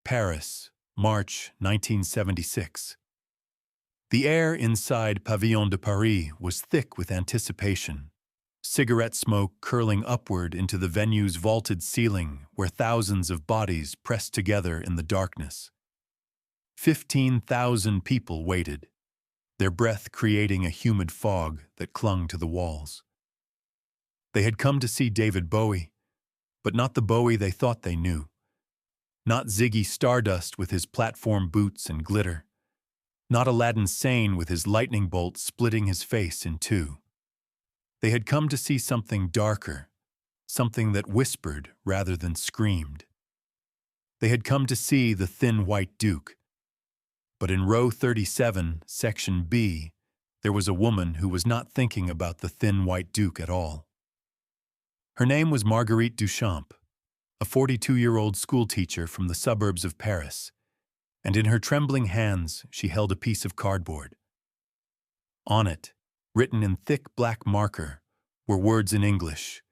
Paris, March 1976. The air inside Pavillon de Paris was thick with anticipation, cigarette smoke curling upward into the venue's vaulted ceiling where thousands of bodies pressed together in the darkness. 15,000 people waited, their breath creating a humid fog that clung to the walls. They had come to see David Bowie, but not the Bowie they thought they knew. Not Ziggy Stardust with his platform boots and glitter. Not Aladdin Sane with his lightning bolt splitting his face in two. They had come to see something darker, something that whispered rather than screamed. They had come to see the Thin White Duke. But in row 37, section B, there was a woman who was not thinking about the Thin White Duke at all. Her name was Marguerite Duchamp, a 42-year-old schoolteacher from the suburbs of Paris, and in her trembling hands she held a piece of cardboard. On it, written in thick black marker, were words in English: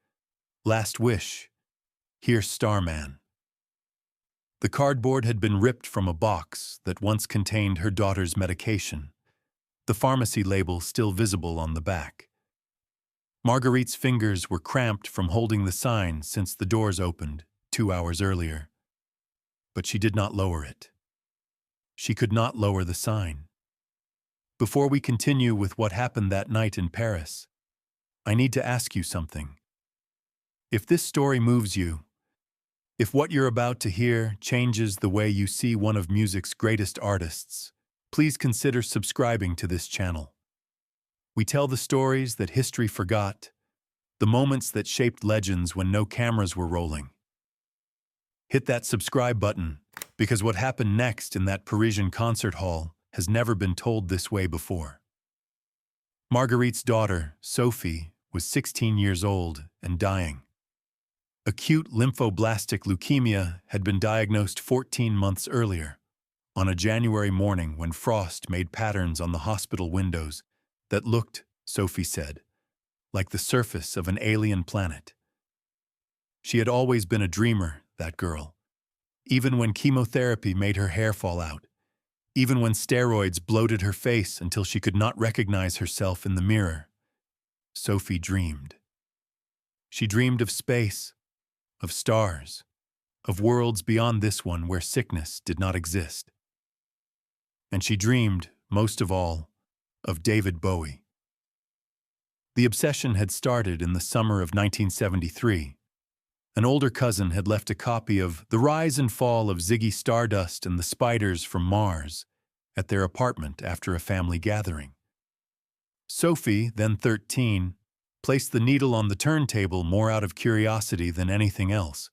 "Last wish, hear Starman." The cardboard had been ripped from a box that once contained her daughter's medication, the pharmacy label still visible on the back. Marguerite's fingers were cramped from holding the sign since the doors opened 2 hours earlier. But she did not lower it. She could not lower the sign. Before we continue with what happened that night in Paris, I need to ask you something. If this story moves you, if what you're about to hear changes the way you see one of music's greatest artists, please consider subscribing to this channel. We tell the stories that history forgot, the moments that shaped legends when no cameras were rolling. Hit that subscribe button, because what happened next in that Parisian concert hall has never been told this way before. Marguerite's daughter, Sophie, was 16 years old and dying. Acute lymphoblastic leukemia had been diagnosed 14 months earlier, on a January morning when frost made patterns on the hospital windows that looked, Sophie said, like the surface of an alien planet. She had always been a dreamer, that girl, even when chemotherapy made her hair fall out, even when steroids bloated her face until she could not recognize herself in the mirror. Sophie dreamed. She dreamed of space, of stars, of worlds beyond this one where sickness did not exist. And she dreamed, most of all, of David Bowie. The obsession had started in the summer of 1973. An older cousin had left a copy of The Rise and Fall of Ziggy Stardust and the Spiders from Mars at their apartment after a family gathering. Sophie, then 13, placed the needle on the turntable more out of curiosity than anything else.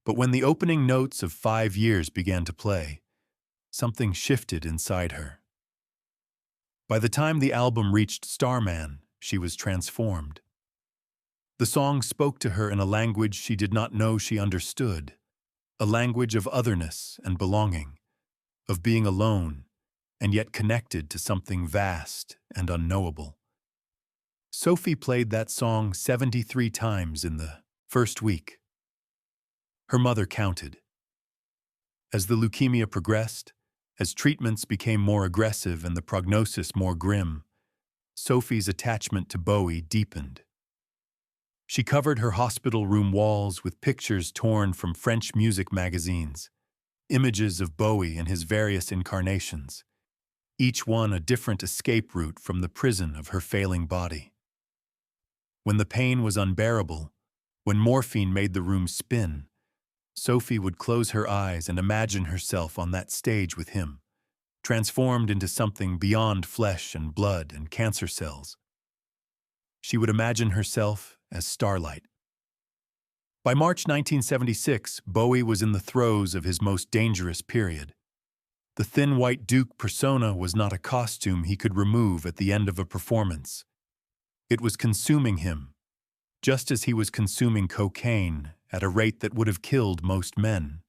But when the opening notes of 5 Years began to play, something shifted inside her. By the time the album reached Starman, she was transformed. The song spoke to her in a language she did not know she understood, a language of otherness and belonging, of being alone and yet connected to something vast and unknowable. Sophie played that song 73 times in the first week. Her mother counted. As the leukemia progressed, as treatments became more aggressive and the prognosis more grim, Sophie's attachment to Bowie deepened. She covered her hospital room walls with pictures torn from French music magazines, images of Bowie in his various incarnations, each one a different escape route from the prison of her failing body. When the pain was unbearable, when morphine made the room spin, Sophie would close her eyes and imagine herself on that stage with him, transformed into something beyond flesh and blood and cancer cells. She would imagine herself as starlight. By March 1976, Bowie was in the throes of his most dangerous period. The Thin White Duke persona was not a costume he could remove at the end of a performance. It was consuming him, just as he was consuming cocaine at a rate that would have killed most men.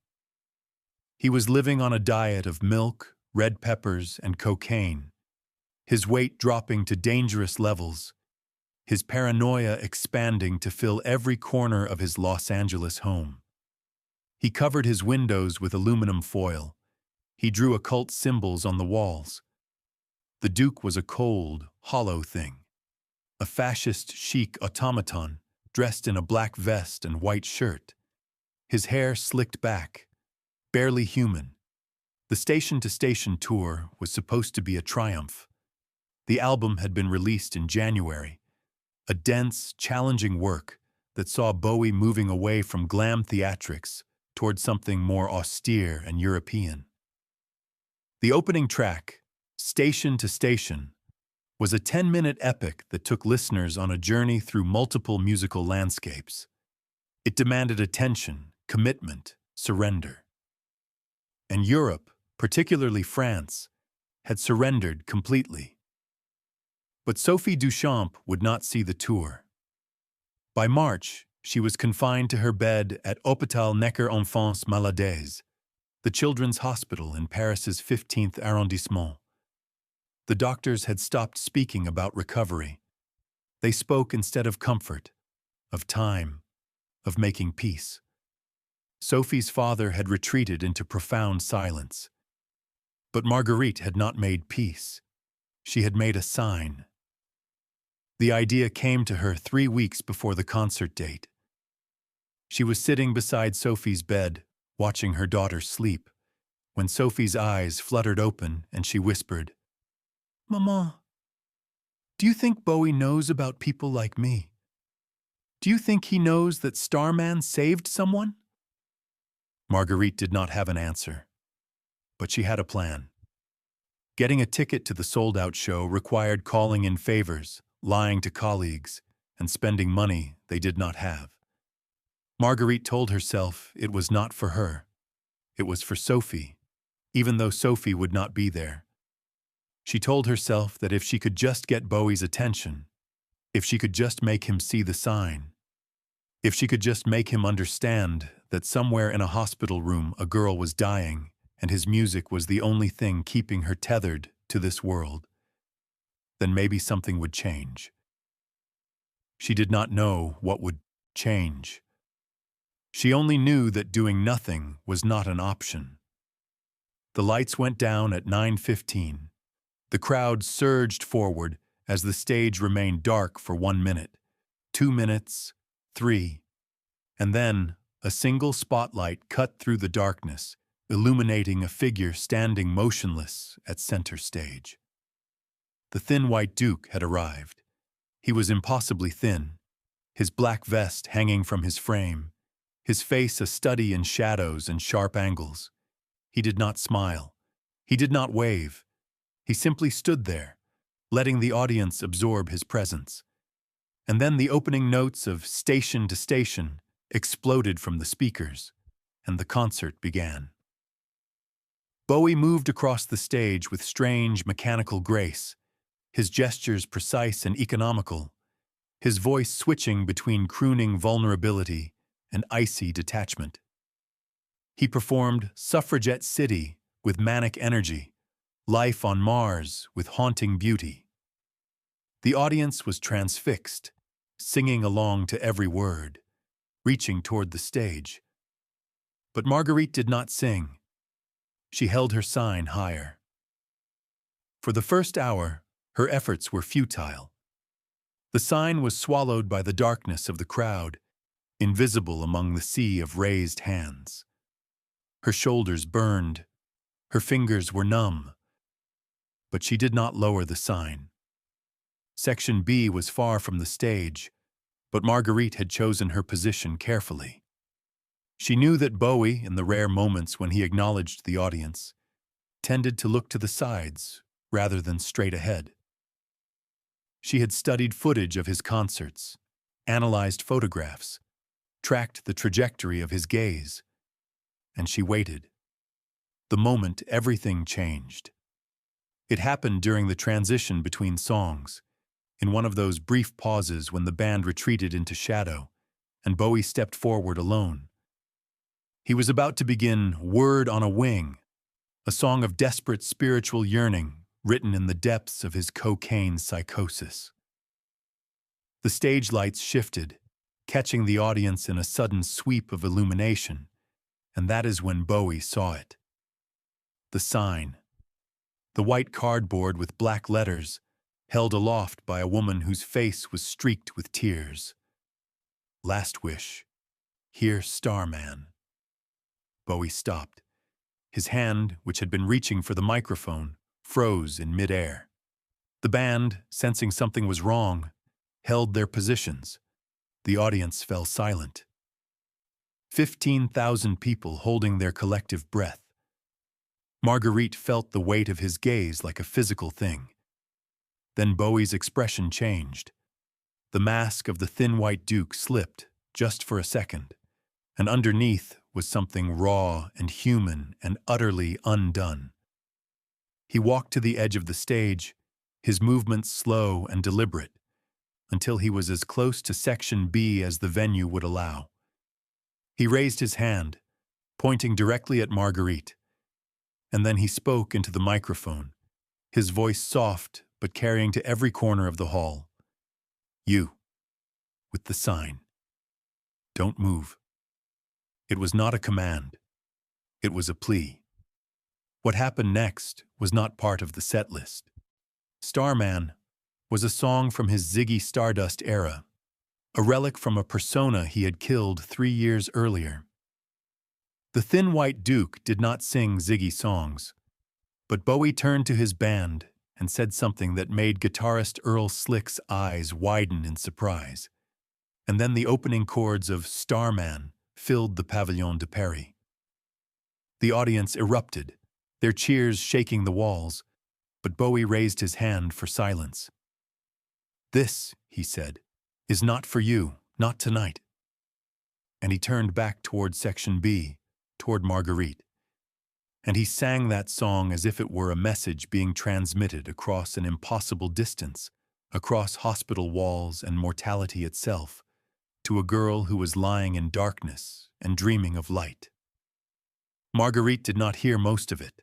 He was living on a diet of milk, red peppers, and cocaine, his weight dropping to dangerous levels, his paranoia expanding to fill every corner of his Los Angeles home. He covered his windows with aluminum foil. He drew occult symbols on the walls. The Duke was a cold, hollow thing. A fascist chic automaton, dressed in a black vest and white shirt. His hair slicked back, barely human. The station-to-station tour was supposed to be a triumph. The album had been released in January, a dense, challenging work that saw Bowie moving away from glam theatrics toward something more austere and European. The opening track, Station to Station, was a 10-minute epic that took listeners on a journey through multiple musical landscapes. It demanded attention, commitment, surrender. And Europe, particularly France, had surrendered completely. But Sophie Duchamp would not see the tour. By March, she was confined to her bed at Hôpital Necker Enfants Malades, the children's hospital in Paris's 15th arrondissement. The doctors had stopped speaking about recovery. They spoke instead of comfort, of time, of making peace. Sophie's father had retreated into profound silence. But Marguerite had not made peace. She had made a sign. The idea came to her 3 weeks before the concert date. She was sitting beside Sophie's bed, watching her daughter sleep, when Sophie's eyes fluttered open and she whispered, "Maman, do you think Bowie knows about people like me? Do you think he knows that Starman saved someone?" Marguerite did not have an answer, but she had a plan. Getting a ticket to the sold-out show required calling in favors, lying to colleagues, and spending money they did not have. Marguerite told herself it was not for her. It was for Sophie, even though Sophie would not be there. She told herself that if she could just get Bowie's attention, if she could just make him see the sign, if she could just make him understand that somewhere in a hospital room a girl was dying and his music was the only thing keeping her tethered to this world, then maybe something would change. She did not know what would change. She only knew that doing nothing was not an option. The lights went down at 9:15. The crowd surged forward as the stage remained dark for 1 minute, 2 minutes, 3, and then a single spotlight cut through the darkness, illuminating a figure standing motionless at center stage. The thin white Duke had arrived. He was impossibly thin, his black vest hanging from his frame, his face a study in shadows and sharp angles. He did not smile. He did not wave. He simply stood there, letting the audience absorb his presence. And then the opening notes of Station to Station exploded from the speakers, and the concert began. Bowie moved across the stage with strange, mechanical grace, his gestures precise and economical, his voice switching between crooning vulnerability and icy detachment. He performed Suffragette City with manic energy, Life on Mars with haunting beauty. The audience was transfixed, singing along to every word, reaching toward the stage. But Marguerite did not sing. She held her sign higher. For the first hour, her efforts were futile. The sign was swallowed by the darkness of the crowd, invisible among the sea of raised hands. Her shoulders burned. Her fingers were numb. But she did not lower the sign. Section B was far from the stage, but Marguerite had chosen her position carefully. She knew that Bowie, in the rare moments when he acknowledged the audience, tended to look to the sides rather than straight ahead. She had studied footage of his concerts, analyzed photographs, tracked the trajectory of his gaze, and she waited. The moment everything changed. It happened during the transition between songs, in one of those brief pauses when the band retreated into shadow, and Bowie stepped forward alone. He was about to begin Word on a Wing, a song of desperate spiritual yearning written in the depths of his cocaine psychosis. The stage lights shifted, catching the audience in a sudden sweep of illumination, And that is when Bowie saw it. The sign. The white cardboard with black letters, held aloft by a woman whose face was streaked with tears. Last wish. Hear Starman. Bowie stopped. His hand, which had been reaching for the microphone, froze in midair. The band, sensing something was wrong, held their positions. The audience fell silent. 15,000 people holding their collective breath. Marguerite felt the weight of his gaze like a physical thing. Then Bowie's expression changed. The mask of the thin white duke slipped, just for a second, and underneath was something raw and human and utterly undone. He walked to the edge of the stage, his movements slow and deliberate, until he was as close to Section B as the venue would allow. He raised his hand, pointing directly at Marguerite, and then he spoke into the microphone, his voice soft but carrying to every corner of the hall. You, with the sign. Don't move. It was not a command. It was a plea. What happened next was not part of the set list. Starman was a song from his Ziggy Stardust era, a relic from a persona he had killed 3 years earlier. The Thin White Duke did not sing Ziggy songs, but Bowie turned to his band and said something that made guitarist Earl Slick's eyes widen in surprise. And then the opening chords of Starman filled the Pavillon de Paris. The audience erupted, their cheers shaking the walls, but Bowie raised his hand for silence. This, he said, is not for you, not tonight. And he turned back toward Section B, toward Marguerite. And he sang that song as if it were a message being transmitted across an impossible distance, across hospital walls and mortality itself, to a girl who was lying in darkness and dreaming of light. Marguerite did not hear most of it.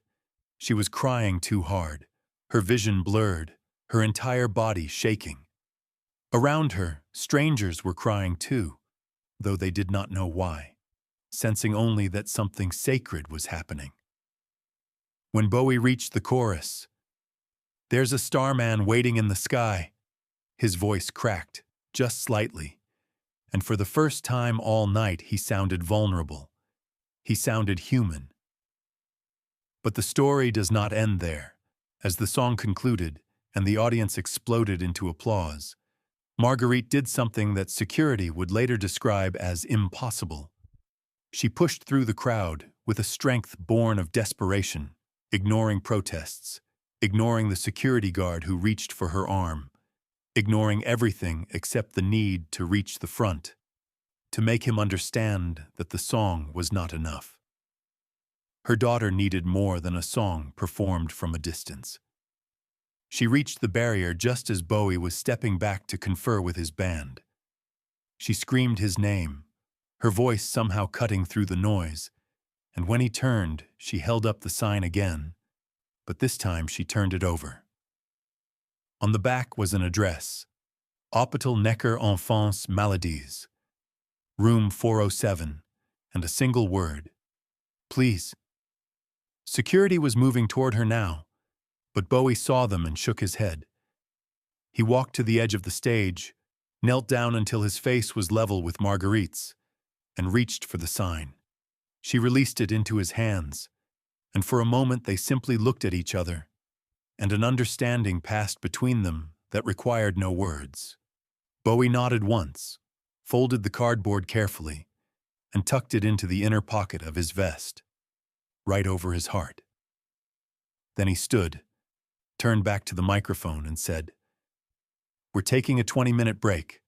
She was crying too hard, her vision blurred, her entire body shaking. Around her, strangers were crying too, though they did not know why, sensing only that something sacred was happening. When Bowie reached the chorus, "There's a starman waiting in the sky," his voice cracked, just slightly, and for the first time all night he sounded vulnerable. He sounded human. But the story does not end there. As the song concluded and the audience exploded into applause, Marguerite did something that security would later describe as impossible. She pushed through the crowd with a strength born of desperation, ignoring protests, ignoring the security guard who reached for her arm, ignoring everything except the need to reach the front, to make him understand that the song was not enough. Her daughter needed more than a song performed from a distance. She reached the barrier just as Bowie was stepping back to confer with his band. She screamed his name, her voice somehow cutting through the noise, and when he turned, she held up the sign again, but this time she turned it over. On the back was an address, Hôpital Necker Enfants Maladies, room 407, and a single word, please. Security was moving toward her now, but Bowie saw them and shook his head. He walked to the edge of the stage, knelt down until his face was level with Marguerite's, and reached for the sign. She released it into his hands, and for a moment they simply looked at each other, and an understanding passed between them that required no words. Bowie nodded once, folded the cardboard carefully, and tucked it into the inner pocket of his vest, right over his heart. Then he stood, turned back to the microphone and said, "We're taking a 20-minute break.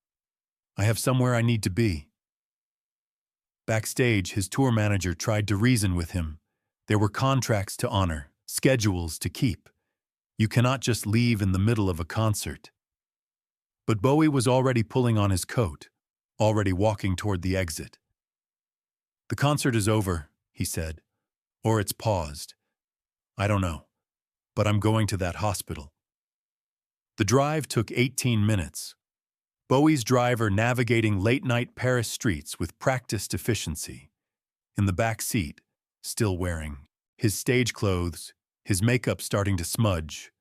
I have somewhere I need to be." Backstage, his tour manager tried to reason with him. There were contracts to honor, schedules to keep. You cannot just leave in the middle of a concert. But Bowie was already pulling on his coat, already walking toward the exit. "The concert is over," he said, "or it's paused. I don't know, but I'm going to that hospital." The drive took 18 minutes. Bowie's driver navigating late-night Paris streets with practiced efficiency. in the back seat, still wearing his stage clothes, his makeup starting to smudge.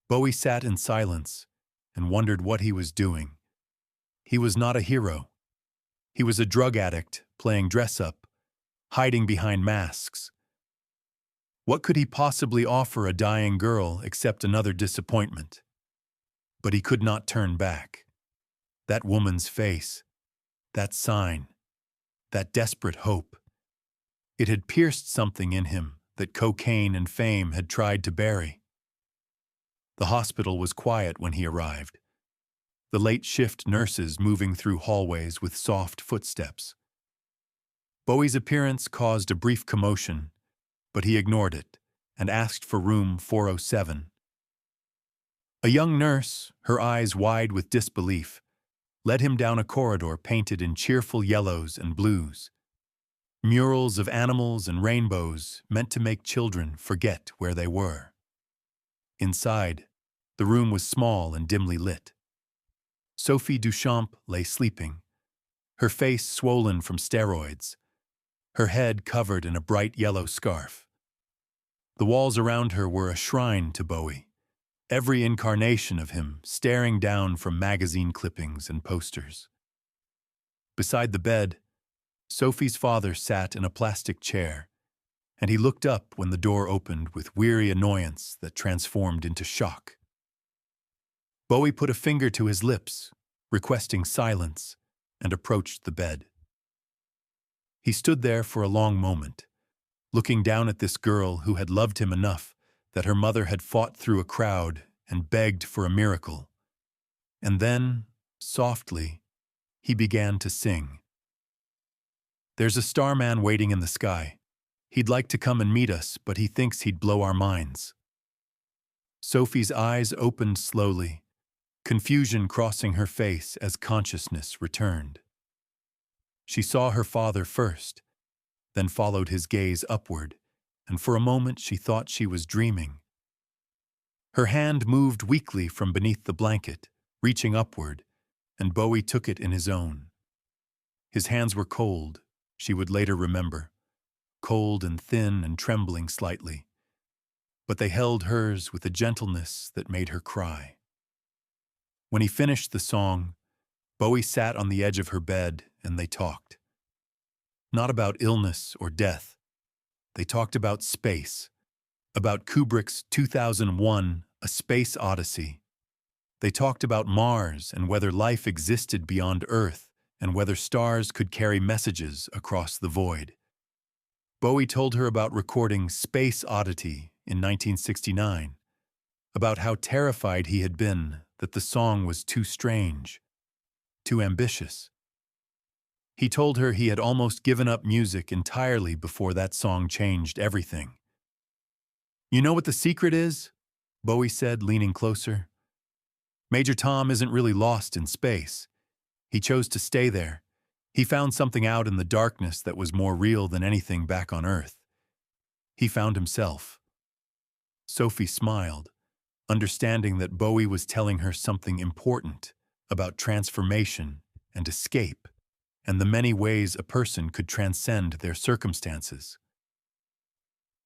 Bowie sat in silence and wondered what he was doing. He was not a hero. He was a drug addict playing dress-up, hiding behind masks. What could he possibly offer a dying girl except another disappointment? But he could not turn back. That woman's face, that sign, that desperate hope. It had pierced something in him that cocaine and fame had tried to bury. The hospital was quiet when he arrived. The late-shift nurses moving through hallways with soft footsteps. Bowie's appearance caused a brief commotion, but he ignored it and asked for room 407. A young nurse, her eyes wide with disbelief, led him down a corridor painted in cheerful yellows and blues. Murals of animals and rainbows meant to make children forget where they were. Inside, the room was small and dimly lit. Sophie Duchamp lay sleeping, her face swollen from steroids, her head covered in a bright yellow scarf. The walls around her were a shrine to Bowie, every incarnation of him staring down from magazine clippings and posters. Beside the bed, Sophie's father sat in a plastic chair, and he looked up when the door opened with weary annoyance that transformed into shock. Bowie put a finger to his lips, requesting silence, and approached the bed. He stood there for a long moment, looking down at this girl who had loved him enough that her mother had fought through a crowd and begged for a miracle. And then, softly, he began to sing. There's a starman waiting in the sky. He'd like to come and meet us, but he thinks he'd blow our minds. Sophie's eyes opened slowly, confusion crossing her face as consciousness returned. She saw her father first, then followed his gaze upward, and for a moment she thought she was dreaming. Her hand moved weakly from beneath the blanket, reaching upward, and Bowie took it in his own. His hands were cold, she would later remember, cold and thin and trembling slightly, but they held hers with a gentleness that made her cry. When he finished the song, Bowie sat on the edge of her bed and they talked. Not about illness or death. They talked about space, about Kubrick's 2001, A Space Odyssey. They talked about Mars and whether life existed beyond Earth and whether stars could carry messages across the void. Bowie told her about recording Space Oddity in 1969, about how terrified he had been that the song was too strange, too ambitious. He told her he had almost given up music entirely before that song changed everything. You know what the secret is? Bowie said, leaning closer. Major Tom isn't really lost in space. He chose to stay there. He found something out in the darkness that was more real than anything back on Earth. He found himself. Sophie smiled, understanding that Bowie was telling her something important about transformation and escape, and the many ways a person could transcend their circumstances.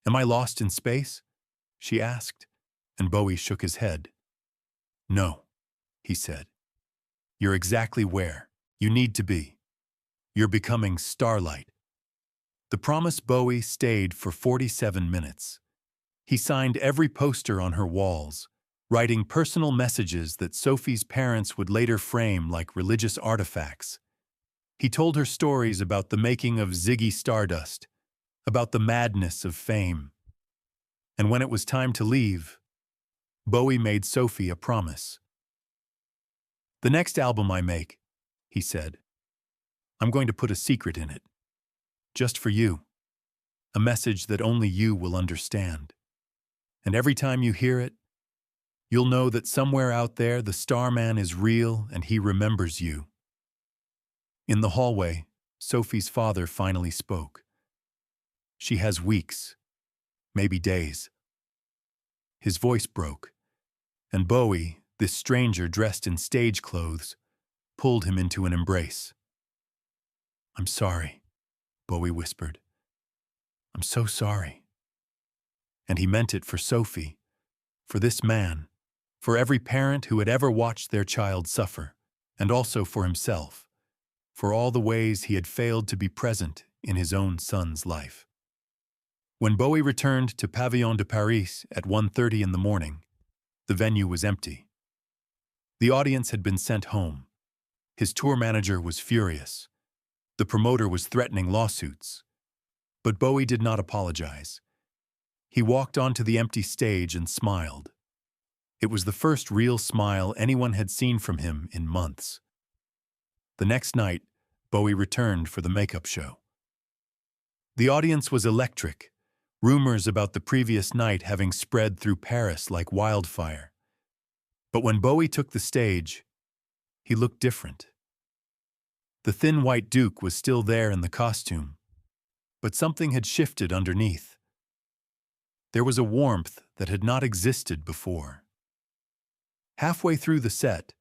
Am I lost in space? She asked, and Bowie shook his head. No, he said. You're exactly where you need to be. You're becoming starlight. The Promise Bowie stayed for 47 minutes. He signed every poster on her walls, writing personal messages that Sophie's parents would later frame like religious artifacts. He told her stories about the making of Ziggy Stardust, about the madness of fame. And when it was time to leave, Bowie made Sophie a promise. The next album I make, he said, I'm going to put a secret in it. Just for you. A message that only you will understand. And every time you hear it, you'll know that somewhere out there the Starman is real and he remembers you. In the hallway, Sophie's father finally spoke. She has weeks, maybe days. His voice broke, and Bowie, this stranger dressed in stage clothes, pulled him into an embrace. I'm sorry, Bowie whispered. "I'm so sorry." And he meant it for Sophie, for this man, for every parent who had ever watched their child suffer, and also for himself, for all the ways he had failed to be present in his own son's life. When Bowie returned to Pavillon de Paris at 1:30 in the morning, the venue was empty. The audience had been sent home. His tour manager was furious. The promoter was threatening lawsuits. But Bowie did not apologize. He walked onto the empty stage and smiled. It was the first real smile anyone had seen from him in months. The next night, Bowie returned for the makeup show. The audience was electric, rumors about the previous night having spread through Paris like wildfire. But when Bowie took the stage, he looked different. The thin white Duke was still there in the costume, but something had shifted underneath. There was a warmth that had not existed before. Halfway through the set,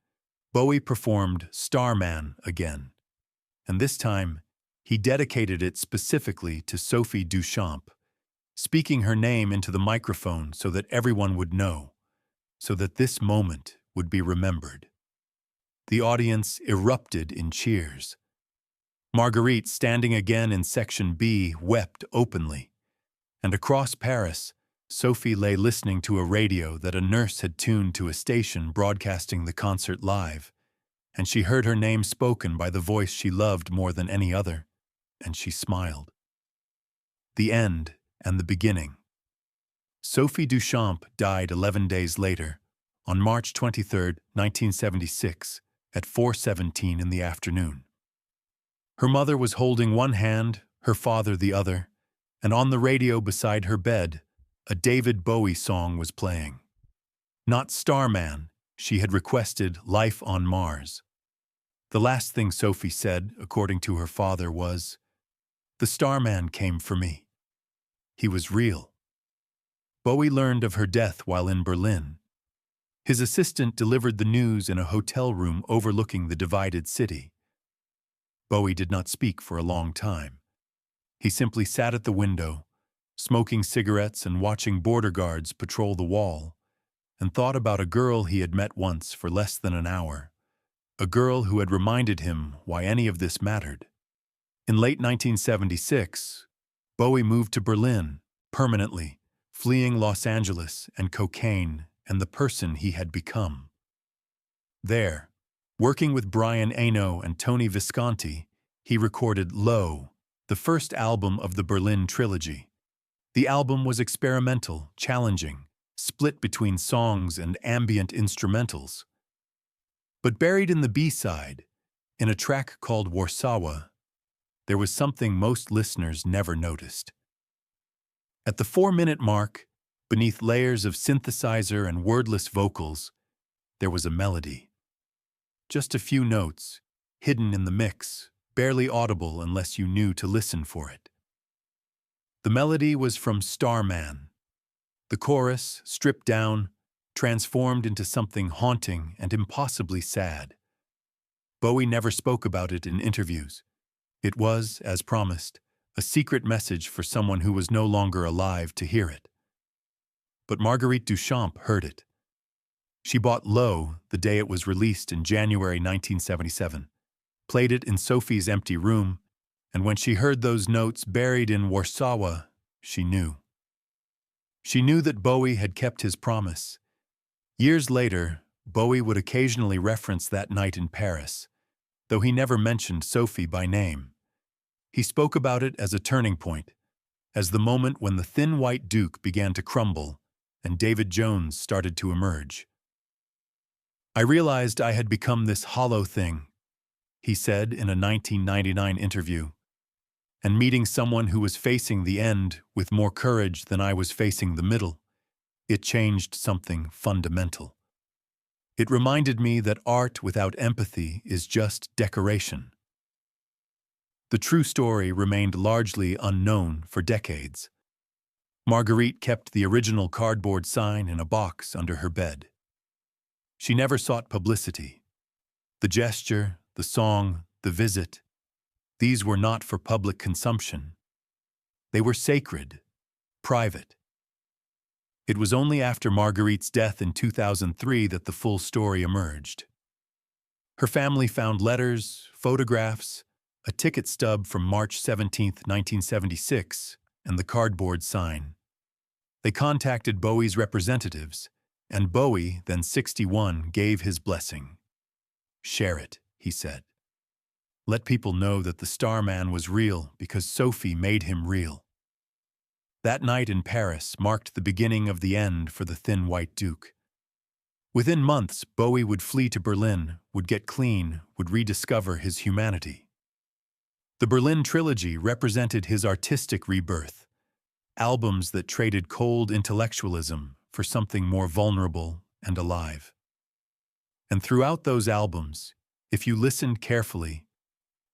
Bowie performed Starman again, and this time he dedicated it specifically to Sophie Duchamp, speaking her name into the microphone so that everyone would know, so that this moment would be remembered. The audience erupted in cheers. Marguerite, standing again in Section B, wept openly, and across Paris, Sophie lay listening to a radio that a nurse had tuned to a station broadcasting the concert live, and she heard her name spoken by the voice she loved more than any other, and she smiled. The end and the beginning. Sophie Duchamp died 11 days later, on March 23, 1976, at 4:17 in the afternoon. Her mother was holding one hand, her father the other, and on the radio beside her bed, a David Bowie song was playing. Not Starman, she had requested Life on Mars. The last thing Sophie said, according to her father, was, "The Starman came for me. He was real." Bowie learned of her death while in Berlin. His assistant delivered the news in a hotel room overlooking the divided city. Bowie did not speak for a long time. He simply sat at the window, smoking cigarettes and watching border guards patrol the wall, and thought about a girl he had met once for less than an hour, a girl who had reminded him why any of this mattered. In late 1976, Bowie moved to Berlin, permanently, fleeing Los Angeles and cocaine and the person he had become. There, working with Brian Eno and Tony Visconti, he recorded Low, the first album of the Berlin trilogy. The album was experimental, challenging, split between songs and ambient instrumentals. But buried in the B-side, in a track called Warszawa, there was something most listeners never noticed. At the 4-minute mark, beneath layers of synthesizer and wordless vocals, there was a melody. Just a few notes, hidden in the mix, barely audible unless you knew to listen for it. The melody was from Starman. The chorus, stripped down, transformed into something haunting and impossibly sad. Bowie never spoke about it in interviews. It was, as promised, a secret message for someone who was no longer alive to hear it. But Marguerite Duchamp heard it. She bought Low the day it was released in January 1977, played it in Sophie's empty room, and when she heard those notes buried in Warszawa, she knew. She knew that Bowie had kept his promise. Years later, Bowie would occasionally reference that night in Paris, though he never mentioned Sophie by name. He spoke about it as a turning point, as the moment when the thin white Duke began to crumble and David Jones started to emerge. "I realized I had become this hollow thing," he said in a 1999 interview, "and meeting someone who was facing the end with more courage than I was facing the middle, it changed something fundamental. It reminded me that art without empathy is just decoration." The true story remained largely unknown for decades. Marguerite kept the original cardboard sign in a box under her bed. She never sought publicity. The gesture, the song, the visit, These were not for public consumption. They were sacred, private. It was only after Marguerite's death in 2003 that the full story emerged. Her family found letters, photographs, a ticket stub from March 17, 1976, and the cardboard sign. They contacted Bowie's representatives, and Bowie, then 61, gave his blessing. "Share it," he said. "Let people know that the Starman was real because Sophie made him real." That night in Paris marked the beginning of the end for the Thin White Duke. Within months, Bowie would flee to Berlin, would get clean, would rediscover his humanity. The Berlin trilogy represented his artistic rebirth, albums that traded cold intellectualism for something more vulnerable and alive. And throughout those albums, if you listened carefully,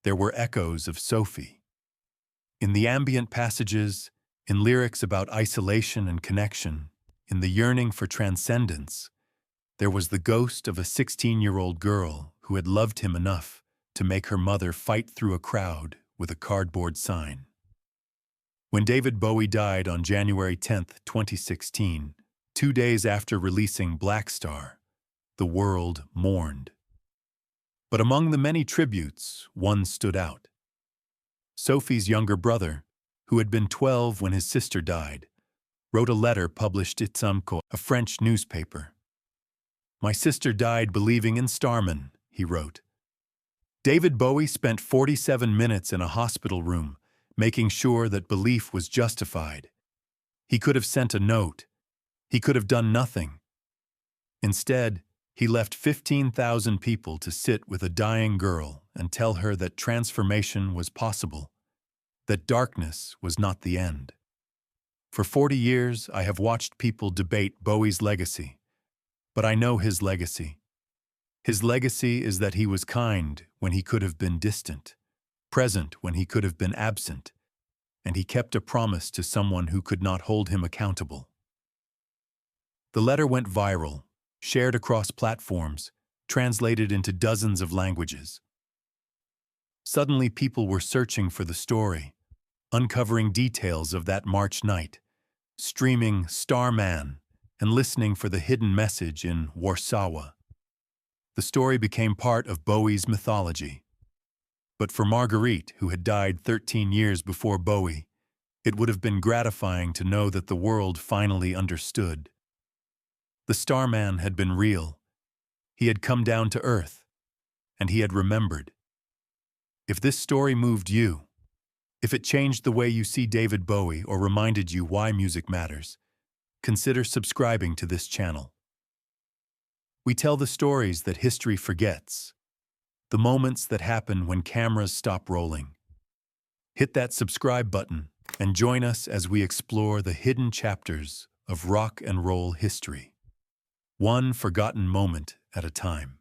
there were echoes of Sophie. In the ambient passages, in lyrics about isolation and connection, in the yearning for transcendence, there was the ghost of a 16-year-old girl who had loved him enough to make her mother fight through a crowd with a cardboard sign. When David Bowie died on January 10, 2016, 2 days after releasing Black Star, the world mourned. But among the many tributes, one stood out. Sophie's younger brother, who had been 12 when his sister died, wrote a letter published in Untold, a French newspaper. "My sister died believing in Starman," he wrote. David Bowie spent 47 minutes in a hospital room, making sure that belief was justified. He could have sent a note. He could have done nothing. Instead, he left 15,000 people to sit with a dying girl and tell her that transformation was possible, that darkness was not the end. For 40 years, I have watched people debate Bowie's legacy, but I know his legacy. His legacy is that he was kind when he could have been distant, present when he could have been absent, and he kept a promise to someone who could not hold him accountable. The letter went viral, shared across platforms, translated into dozens of languages. Suddenly people were searching for the story, uncovering details of that March night, streaming Starman, and listening for the hidden message in Warszawa. The story became part of Bowie's mythology. But for Marguerite, who had died 13 years before Bowie, it would have been gratifying to know that the world finally understood. The Starman had been real. He had come down to earth, and he had remembered. If this story moved you, if it changed the way you see David Bowie or reminded you why music matters, consider subscribing to this channel. We tell the stories that history forgets, the moments that happen when cameras stop rolling. Hit that subscribe button and join us as we explore the hidden chapters of rock and roll history, one forgotten moment at a time.